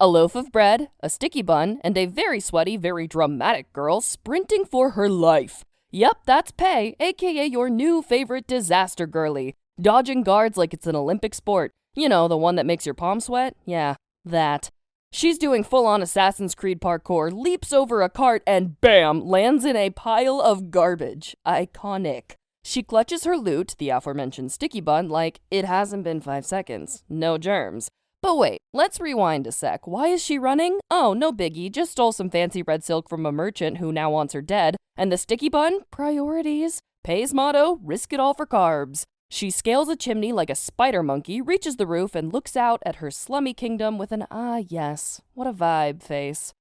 A loaf of bread, a sticky bun, and a very sweaty, very dramatic girl sprinting for her life. Yep, that's Pei, aka your new favorite disaster girly. Dodging guards like it's an Olympic sport. You know, the one that makes your palms sweat? Yeah, that. She's doing full-on Assassin's Creed parkour, leaps over a cart, and bam, lands in a pile of garbage. Iconic. She clutches her loot, the aforementioned sticky bun, like it hasn't been 5 seconds. No germs. But wait, let's rewind a sec. Why is she running? Oh, no biggie, just stole some fancy red silk from a merchant who now wants her dead. And the sticky bun? Priorities. Pei's motto, risk it all for carbs. She scales a chimney like a spider monkey, reaches the roof, and looks out at her slummy kingdom with an yes, what a vibe face.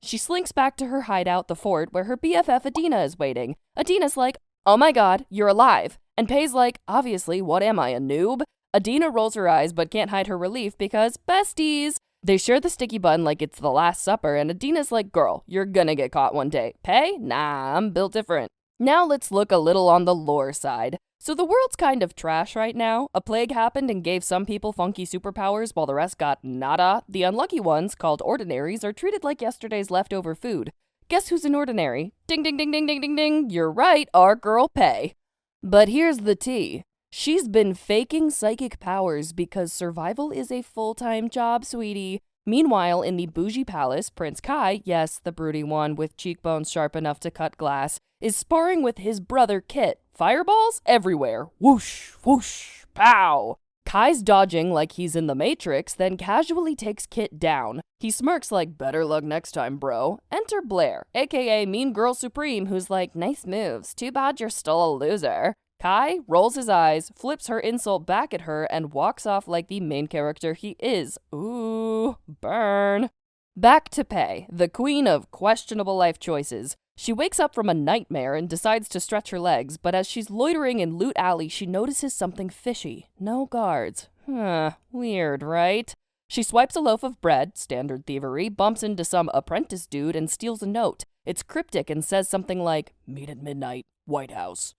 She slinks back to her hideout, the fort, where her BFF Adina is waiting. Adina's like, oh my god, you're alive. And Pei's like, obviously, what am I, a noob? Adina rolls her eyes but can't hide her relief because besties. They share the sticky bun like it's the Last Supper, and Adina's like, girl, you're gonna get caught one day. Pei? Nah, I'm built different. Now let's look a little on the lore side. So the world's kind of trash right now. A plague happened and gave some people funky superpowers while the rest got nada. The unlucky ones, called ordinaries, are treated like yesterday's leftover food. Guess who's an ordinary? Ding ding ding ding ding ding ding. You're right, our girl Pei. But here's the tea. She's been faking psychic powers because survival is a full-time job, sweetie. Meanwhile, in the bougie palace, Prince Kai, yes, the broody one with cheekbones sharp enough to cut glass, is sparring with his brother Kit. Fireballs everywhere. Whoosh, whoosh, pow. Kai's dodging like he's in the Matrix, then casually takes Kit down. He smirks like, better luck next time, bro. Enter Blair, aka Mean Girl Supreme, who's like, nice moves, too bad you're still a loser. Kai rolls his eyes, flips her insult back at her, and walks off like the main character he is. Ooh, burn. Back to Pei, the queen of questionable life choices. She wakes up from a nightmare and decides to stretch her legs, but as she's loitering in Loot Alley, she notices something fishy. No guards. Weird, right? She swipes a loaf of bread, standard thievery, bumps into some apprentice dude, and steals a note. It's cryptic and says something like, meet at midnight, White House.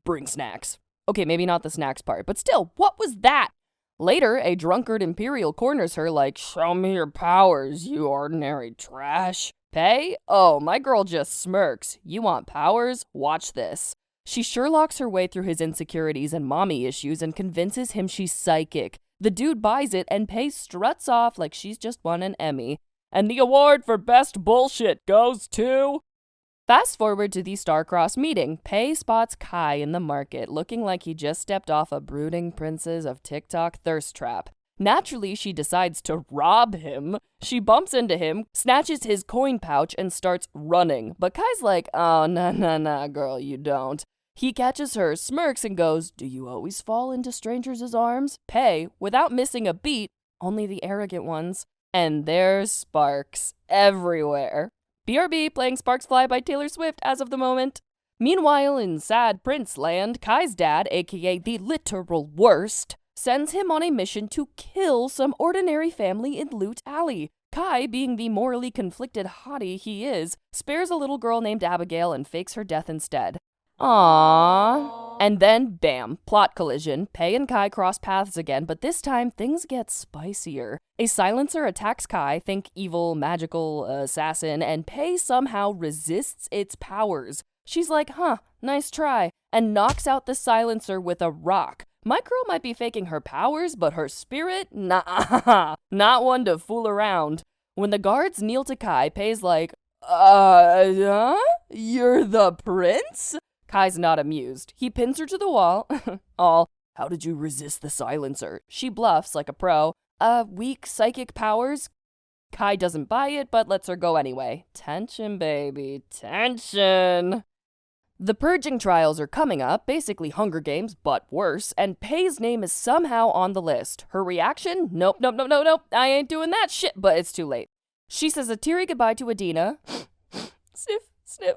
Bring snacks. Okay, maybe not the snacks part, but still, what was that? Later, a drunkard Imperial corners her like, show me your powers, you ordinary trash. Pei? Oh, my girl just smirks. You want powers? Watch this. She Sherlocks her way through his insecurities and mommy issues and convinces him she's psychic. The dude buys it and Pei struts off like she's just won an Emmy. And the award for best bullshit goes to... Fast forward to the star-crossed meeting. Pei spots Kai in the market, looking like he just stepped off a brooding princess of TikTok thirst trap. Naturally, she decides to rob him. She bumps into him, snatches his coin pouch, and starts running. But Kai's like, oh, nah, girl, you don't. He catches her, smirks, and goes, do you always fall into strangers' arms? Pei, without missing a beat, only the arrogant ones. And there's sparks everywhere. BRB playing Sparks Fly by Taylor Swift as of the moment. Meanwhile, in sad Prince land, Kai's dad, aka the literal worst, sends him on a mission to kill some ordinary family in Loot Alley. Kai, being the morally conflicted hottie he is, spares a little girl named Abigail and fakes her death instead. Aww. And then, bam, plot collision. Pei and Kai cross paths again, but this time things get spicier. A silencer attacks Kai, think evil, magical, assassin, and Pei somehow resists its powers. She's like, nice try, and knocks out the silencer with a rock. My girl might be faking her powers, but her spirit? Nah, not one to fool around. When the guards kneel to Kai, Pei's like, You're the prince? Kai's not amused. He pins her to the wall. All, how did you resist the silencer? She bluffs like a pro. Weak psychic powers? Kai doesn't buy it, but lets her go anyway. Tension, baby, tension. The purging trials are coming up, basically Hunger Games, but worse, and Pei's name is somehow on the list. Her reaction? Nope, I ain't doing that shit, but it's too late. She says a teary goodbye to Adina. Sniff.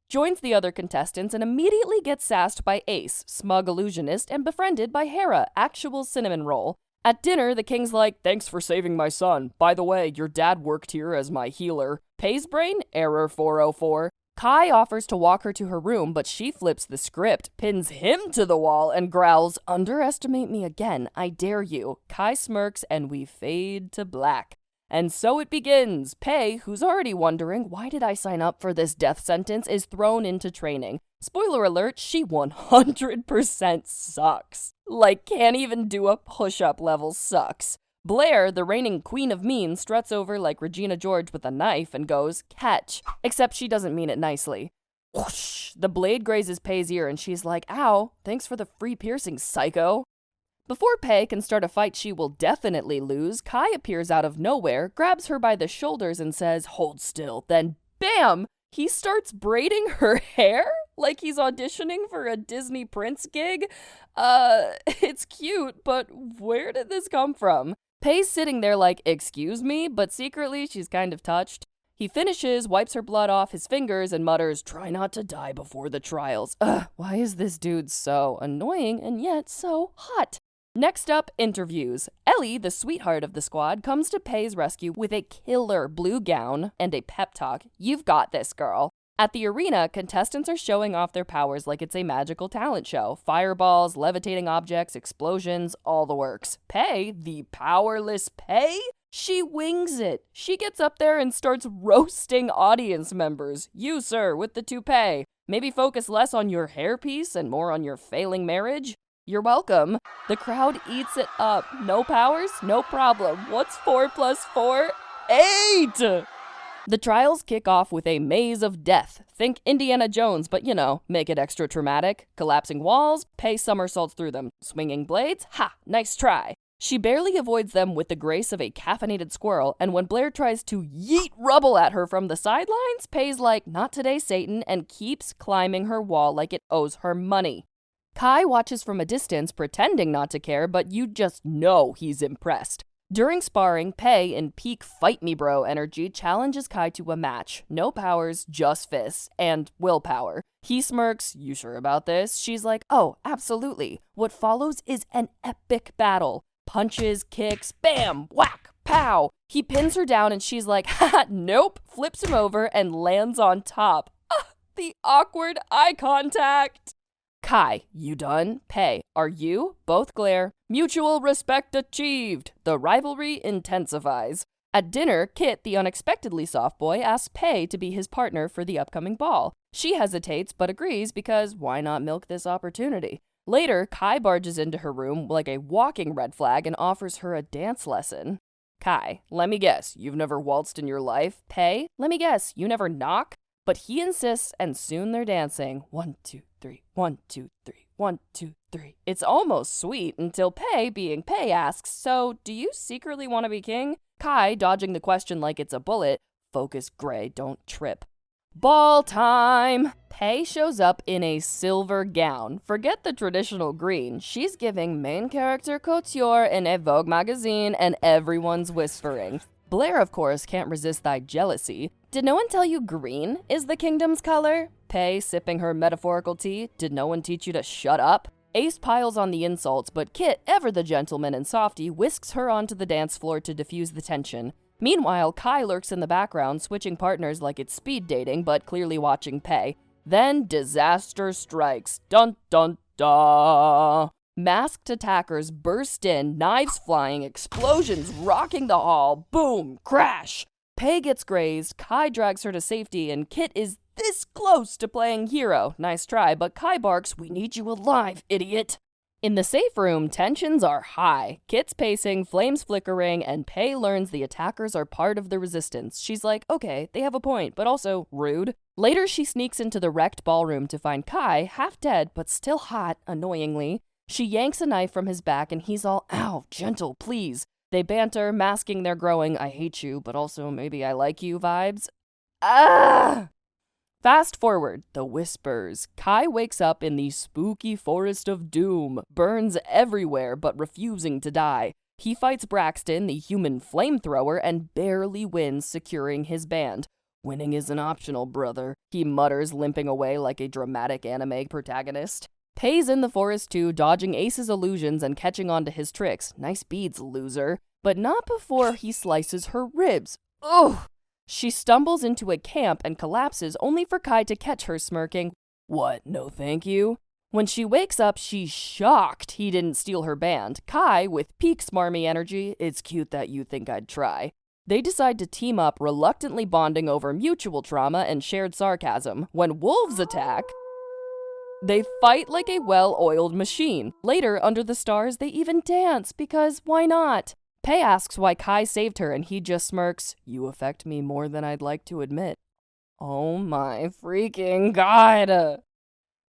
Joins the other contestants and immediately gets sassed by Ace, smug illusionist, and befriended by Hera, actual cinnamon roll. At dinner, the king's like, thanks for saving my son. By the way, your dad worked here as my healer. Pei's brain? Error 404. Kai offers to walk her to her room, but she flips the script, pins him to the wall, and growls, "Underestimate me again, I dare you." Kai smirks, and we fade to black. And so it begins. Pei, who's already wondering, why did I sign up for this death sentence, is thrown into training. Spoiler alert, she 100% sucks. Like, can't even do a push-up level sucks. Blair, the reigning queen of mean, struts over like Regina George with a knife and goes, "Catch." Except she doesn't mean it nicely. Whoosh! The blade grazes Pei's ear and she's like, "Ow, thanks for the free piercing, psycho." Before Pei can start a fight she will definitely lose, Kai appears out of nowhere, grabs her by the shoulders and says, "Hold still." Then, bam! He starts braiding her hair like he's auditioning for a Disney Prince gig. It's cute, but where did this come from? Pei's sitting there like, "Excuse me," but secretly she's kind of touched. He finishes, wipes her blood off his fingers, and mutters, "Try not to die before the trials." Why is this dude so annoying and yet so hot? Next up, interviews. Ellie, the sweetheart of the squad, comes to Pei's rescue with a killer blue gown and a pep talk. "You've got this, girl." At the arena, contestants are showing off their powers like it's a magical talent show. Fireballs, levitating objects, explosions, all the works. Pei, the powerless Pei, she wings it. She gets up there and starts roasting audience members. "You, sir, with the toupee, maybe focus less on your hairpiece and more on your failing marriage?" "You're welcome." The crowd eats it up. No powers? No problem. What's 4 plus 4? 8! The trials kick off with a maze of death. Think Indiana Jones, but make it extra traumatic. Collapsing walls, Pei somersaults through them. Swinging blades? Ha! Nice try. She barely avoids them with the grace of a caffeinated squirrel, and when Blair tries to yeet rubble at her from the sidelines, Pei's like, "Not today, Satan," and keeps climbing her wall like it owes her money. Kai watches from a distance, pretending not to care, but you just know he's impressed. During sparring, Pei, in peak fight me bro energy, challenges Kai to a match. No powers, just fists, and willpower. He smirks, "You sure about this?" She's like, "Oh, absolutely." What follows is an epic battle. Punches, kicks, bam, whack, pow. He pins her down and she's like, "Ha, nope," flips him over and lands on top. The awkward eye contact. Kai, "You done?" Pei, "Are you?" Both glare. Mutual respect achieved. The rivalry intensifies. At dinner, Kit, the unexpectedly soft boy, asks Pei to be his partner for the upcoming ball. She hesitates but agrees because why not milk this opportunity? Later, Kai barges into her room like a walking red flag and offers her a dance lesson. Kai, "Let me guess, you've never waltzed in your life?" Pei, "Let me guess, you never knock?" But he insists, and soon they're dancing. 1, 2, 3, 1, 2, 3, 1, 2, 3. It's almost sweet until Pei, being Pei, asks, "So, do you secretly want to be king?" Kai, dodging the question like it's a bullet, "Focus, Gray, don't trip." Ball time! Pei shows up in a silver gown. Forget the traditional green. She's giving main character couture in a Vogue magazine, and everyone's whispering. Blair, of course, can't resist thy jealousy. "Did no one tell you green is the kingdom's color?" Pei, sipping her metaphorical tea, "Did no one teach you to shut up?" Ace piles on the insults, but Kit, ever the gentleman and softy, whisks her onto the dance floor to diffuse the tension. Meanwhile, Kai lurks in the background, switching partners like it's speed dating, but clearly watching Pei. Then disaster strikes. Dun dun dun! Masked attackers burst in, knives flying, explosions rocking the hall. Boom! Crash! Pei gets grazed, Kai drags her to safety, and Kit is this close to playing hero. Nice try, but Kai barks, "We need you alive, idiot." In the safe room, tensions are high. Kit's pacing, flames flickering, and Pei learns the attackers are part of the resistance. She's like, okay, they have a point, but also rude. Later, she sneaks into the wrecked ballroom to find Kai, half dead, but still hot, annoyingly. She yanks a knife from his back, and he's all, "Ow, gentle, please." They banter, masking their growing, "I hate you, but also maybe I like you" vibes. Ah! Fast forward, the whispers. Kai wakes up in the spooky forest of doom, burns everywhere but refusing to die. He fights Braxton, the human flamethrower, and barely wins, securing his band. "Winning isn't optional, brother," he mutters, limping away like a dramatic anime protagonist. Pei's in the forest too, dodging Ace's illusions and catching on to his tricks. Nice beads, loser. But not before he slices her ribs. Ugh! She stumbles into a camp and collapses, only for Kai to catch her smirking, "What, no thank you?" When she wakes up, she's shocked he didn't steal her band. Kai, with peak smarmy energy, "It's cute that you think I'd try." They decide to team up, reluctantly bonding over mutual trauma and shared sarcasm. When wolves attack, they fight like a well-oiled machine. Later, under the stars, they even dance, because why not? Pei asks why Kai saved her, and he just smirks, "You affect me more than I'd like to admit." Oh my freaking god!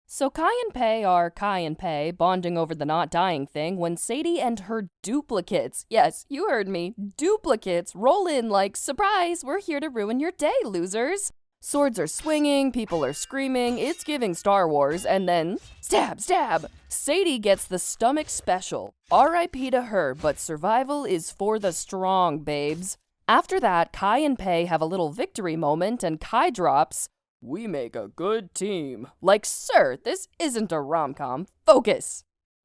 So Kai and Pei are Kai and Pei, bonding over the not dying thing, when Sadie and her duplicates, yes, you heard me, duplicates, roll in like, "Surprise, we're here to ruin your day, losers." Swords are swinging, people are screaming, it's giving Star Wars, and then stab, stab! Sadie gets the stomach special. R.I.P. to her, but survival is for the strong, babes. After that, Kai and Pei have a little victory moment, and Kai drops, "We make a good team." Like, sir, this isn't a rom-com. Focus!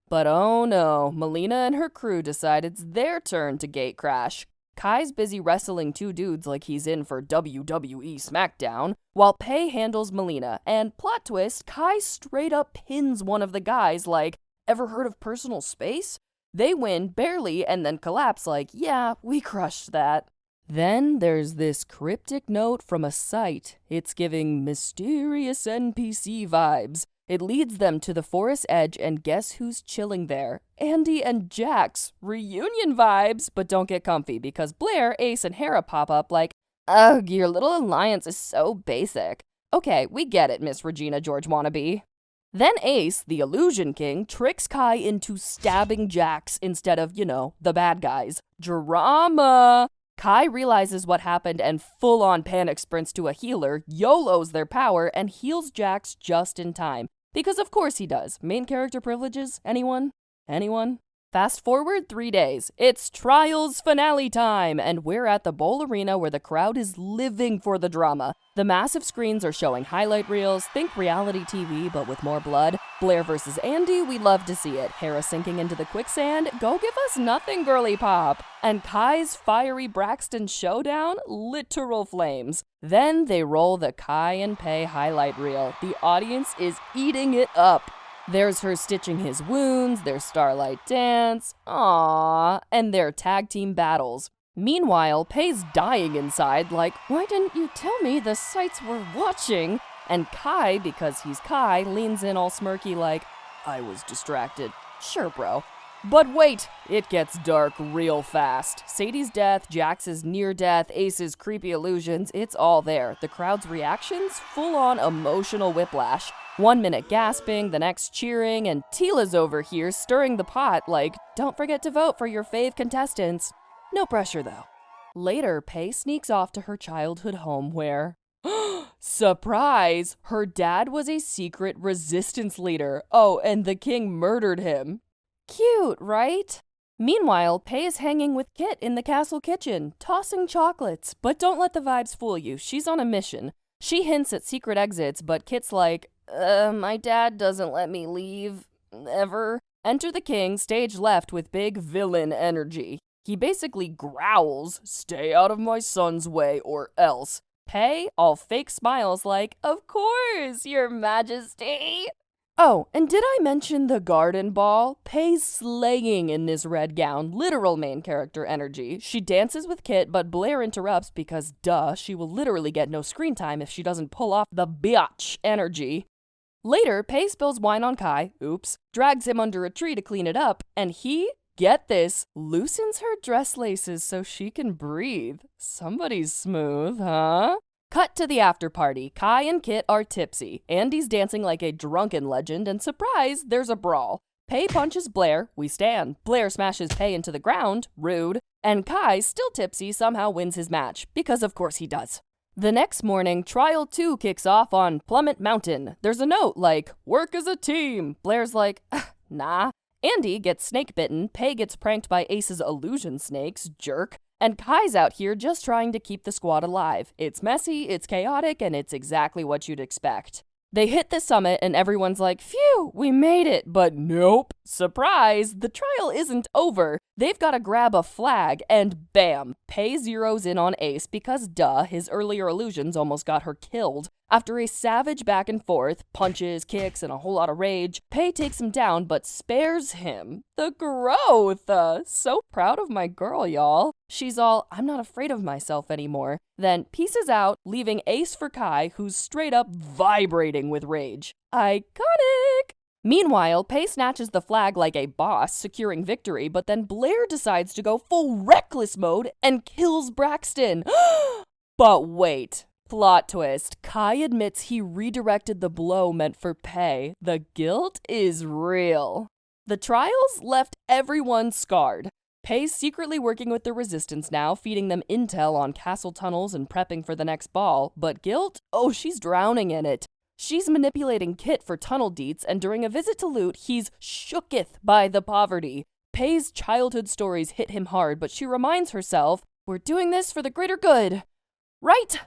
But oh no, Melina and her crew decide it's their turn to gate crash. Kai's busy wrestling two dudes like he's in for WWE SmackDown, while Pei handles Melina, and plot twist, Kai straight up pins one of the guys like, "Ever heard of personal space?" They win, barely, and then collapse like, "Yeah, we crushed that." Then there's this cryptic note from a site. It's giving mysterious NPC vibes. It leads them to the forest edge, and guess who's chilling there? Andy and Jax. Reunion vibes, but don't get comfy, because Blair, Ace, and Hera pop up like, "Ugh, your little alliance is so basic." Okay, we get it, Miss Regina George wannabe. Then Ace, the Illusion King, tricks Kai into stabbing Jax instead of, the bad guys. Drama! Kai realizes what happened and full-on panic sprints to a healer, YOLOs their power, and heals Jax just in time. Because of course he does. Main character privileges? Anyone? Anyone? Fast forward 3 days. It's Trials finale time, and we're at the Bowl Arena where the crowd is living for the drama. The massive screens are showing highlight reels, think reality TV but with more blood. Blair versus Andy, we love to see it. Hera sinking into the quicksand, go give us nothing, girly pop. And Kai's fiery Braxton showdown, literal flames. Then they roll the Kai and Pei highlight reel. The audience is eating it up. There's her stitching his wounds, their starlight dance, aww, and their tag team battles. Meanwhile, Pei's dying inside like, "Why didn't you tell me the sites were watching?" And Kai, because he's Kai, leans in all smirky like, "I was distracted." Sure, bro. But wait, it gets dark real fast. Sadie's death, Jax's near death, Ace's creepy illusions, it's all there. The crowd's reactions, full-on emotional whiplash. 1 minute gasping, the next cheering, and Tila's over here stirring the pot like, "Don't forget to vote for your fave contestants." No pressure though. Later, Pei sneaks off to her childhood home where, surprise, her dad was a secret resistance leader. Oh, and the king murdered him. Cute, right? Meanwhile, Pei is hanging with Kit in the castle kitchen, tossing chocolates. But don't let the vibes fool you, she's on a mission. She hints at secret exits, but Kit's like, my dad doesn't let me leave, ever." Enter the king, stage left, with big villain energy. He basically growls, "Stay out of my son's way or else." Pei, all fake smiles like, "Of course, your majesty." Oh, and did I mention the garden ball? Pei's slaying in this red gown, literal main character energy. She dances with Kit, but Blair interrupts because, duh, she will literally get no screen time if she doesn't pull off the biatch energy. Later, Pei spills wine on Kai, oops, drags him under a tree to clean it up, and he, get this, loosens her dress laces so she can breathe. Somebody's smooth, huh? Cut to the after party. Kai and Kit are tipsy. Andy's dancing like a drunken legend, and surprise, there's a brawl. Pei punches Blair, we stand. Blair smashes Pei into the ground, rude. And Kai, still tipsy, somehow wins his match, because of course he does. The next morning, Trial 2 kicks off on Plummet Mountain. There's a note like, "Work as a team." Blair's like, nah. Andy gets snake bitten, Pei gets pranked by Ace's illusion snakes, jerk. And Kai's out here just trying to keep the squad alive. It's messy, it's chaotic, and it's exactly what you'd expect. They hit the summit and everyone's like, phew, we made it. But nope. Surprise, the trial isn't over. They've got to grab a flag and bam, Pei zeroes in on Ace because duh, his earlier illusions almost got her killed. After a savage back and forth, punches, kicks, and a whole lot of rage, Pei takes him down but spares him. The growth! So proud of my girl, y'all. She's all, I'm not afraid of myself anymore. Then pieces out, leaving Ace for Kai, who's straight up vibrating with rage. Iconic! Meanwhile, Pei snatches the flag like a boss, securing victory, but then Blair decides to go full reckless mode and kills Braxton. But wait. Plot twist. Kai admits he redirected the blow meant for Pei. The guilt is real. The trials left everyone scarred. Pei's secretly working with the resistance now, feeding them intel on castle tunnels and prepping for the next ball. But guilt? Oh, she's drowning in it. She's manipulating Kit for tunnel deets, and during a visit to Loot, he's shooketh by the poverty. Pei's childhood stories hit him hard, but she reminds herself, we're doing this for the greater good. Right?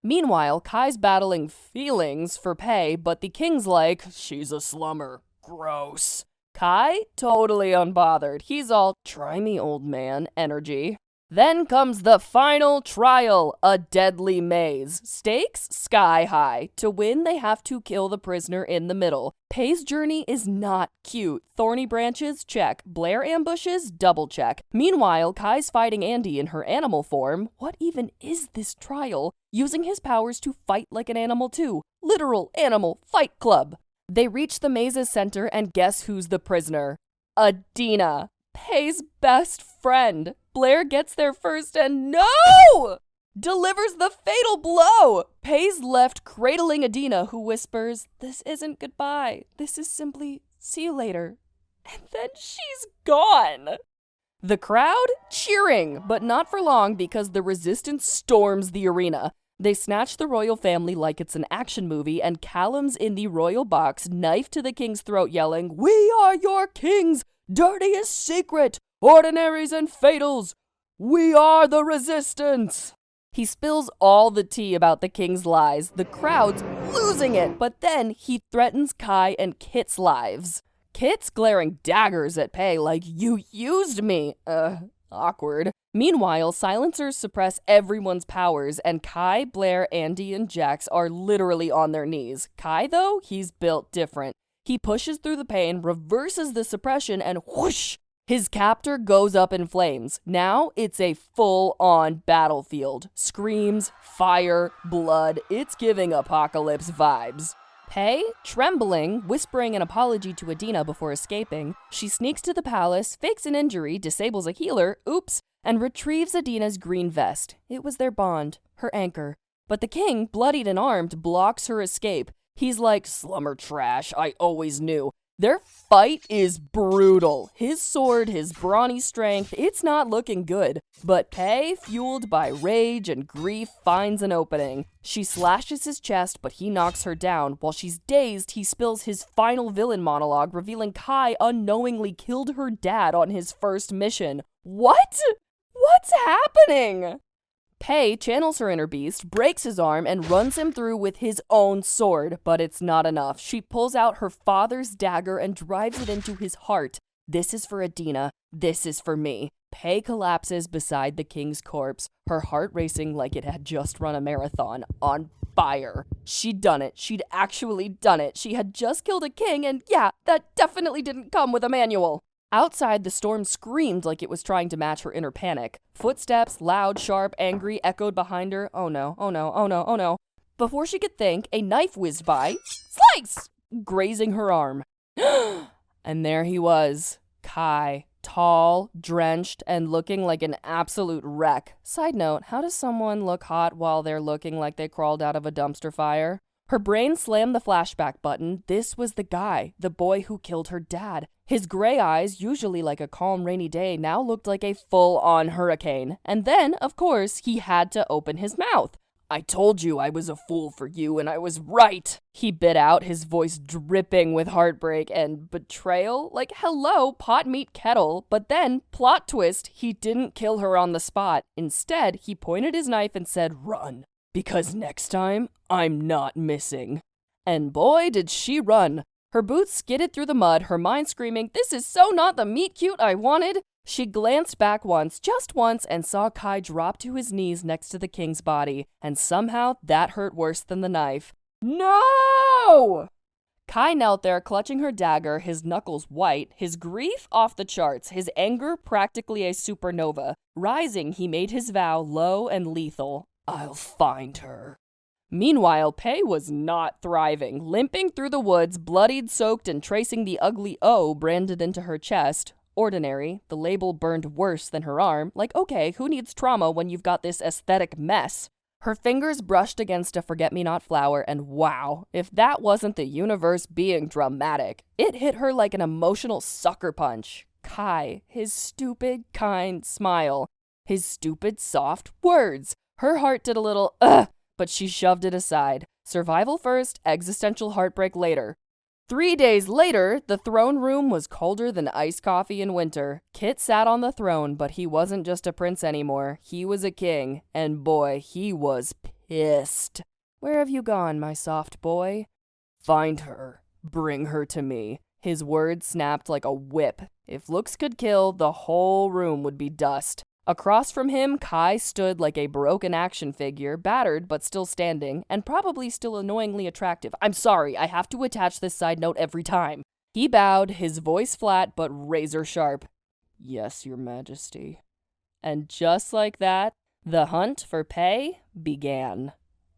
Meanwhile, Kai's battling feelings for Pei, but the king's like, she's a slummer. Gross. Kai, totally unbothered. He's all, try me, old man, energy. Then comes the final trial, a deadly maze. Stakes sky high. To win, they have to kill the prisoner in the middle. Pei's journey is not cute. Thorny branches, check. Blair ambushes, double check. Meanwhile, Kai's fighting Andy in her animal form. What even is this trial? Using his powers to fight like an animal too. Literal animal fight club. They reach the maze's center, and guess who's the prisoner? Adina, Pei's best friend. Blair gets there first and no! Delivers the fatal blow. Pei's left cradling Adina, who whispers, this isn't goodbye. This is simply see you later. And then she's gone. The crowd cheering, but not for long because the resistance storms the arena. They snatch the royal family like it's an action movie, and Callum's in the royal box, knife to the king's throat, yelling, we are your king's dirtiest secret, ordinaries and fatals. We are the resistance. He spills all the tea about the king's lies. The crowd's losing it, but then he threatens Kai and Kit's lives. Kit's glaring daggers at Pei like, you used me. Awkward. Meanwhile, silencers suppress everyone's powers, and Kai, Blair, Andy, and Jax are literally on their knees. Kai, though, he's built different. He pushes through the pain, reverses the suppression, and whoosh! His captor goes up in flames. Now it's a full-on battlefield. Screams, fire, blood. It's giving apocalypse vibes. Pei, trembling, whispering an apology to Adina before escaping, she sneaks to the palace, fakes an injury, disables a healer, oops, and retrieves Adina's green vest. It was their bond, her anchor. But the king, bloodied and armed, blocks her escape. He's like, slumber trash, I always knew. Their fight is brutal. His sword, his brawny strength, it's not looking good. But Pei, fueled by rage and grief, finds an opening. She slashes his chest, but he knocks her down. While she's dazed, he spills his final villain monologue, revealing Kai unknowingly killed her dad on his first mission. What? What's happening? Pei channels her inner beast, breaks his arm, and runs him through with his own sword. But it's not enough. She pulls out her father's dagger and drives it into his heart. This is for Adina. This is for me. Pei collapses beside the king's corpse, her heart racing like it had just run a marathon, on fire. She'd done it. She'd actually done it. She had just killed a king, and yeah, that definitely didn't come with a manual. Outside, the storm screamed like it was trying to match her inner panic. Footsteps, loud, sharp, angry, echoed behind her. Oh no, oh no, oh no, oh no. Before she could think, a knife whizzed by, slice! Grazing her arm. And there he was, Kai, tall, drenched, and looking like an absolute wreck. Side note, how does someone look hot while they're looking like they crawled out of a dumpster fire? Her brain slammed the flashback button. This was the guy, the boy who killed her dad. His gray eyes, usually like a calm rainy day, now looked like a full-on hurricane. And then, of course, he had to open his mouth. I told you I was a fool for you, and I was right. He bit out, his voice dripping with heartbreak and betrayal. Like, hello, pot meat kettle. But then, plot twist, he didn't kill her on the spot. Instead, he pointed his knife and said, run. Because next time, I'm not missing. And boy, did she run. Her boots skidded through the mud, her mind screaming, "This is so not the meet cute I wanted." She glanced back once, just once, and saw Kai drop to his knees next to the king's body, and somehow that hurt worse than the knife. No! Kai knelt there, clutching her dagger, his knuckles white, his grief off the charts, his anger practically a supernova. Rising, he made his vow low and lethal. I'll find her. Meanwhile, Pei was not thriving, limping through the woods, bloodied, soaked, and tracing the ugly O branded into her chest. Ordinary, the label burned worse than her arm. Like, okay, who needs trauma when you've got this aesthetic mess? Her fingers brushed against a forget-me-not flower, and wow, if that wasn't the universe being dramatic. It hit her like an emotional sucker punch. Kai, his stupid, kind smile, his stupid, soft words. Her heart did a little, ugh, but she shoved it aside. Survival first, existential heartbreak later. 3 days later, the throne room was colder than iced coffee in winter. Kit sat on the throne, but he wasn't just a prince anymore. He was a king, and boy, he was pissed. Where have you gone, my soft boy? Find her. Bring her to me. His words snapped like a whip. If looks could kill, the whole room would be dust. Across from him, Kai stood like a broken action figure, battered but still standing, and probably still annoyingly attractive. I'm sorry, I have to attach this side note every time. He bowed, his voice flat but razor sharp. Yes, your majesty. And just like that, the hunt for Pei began.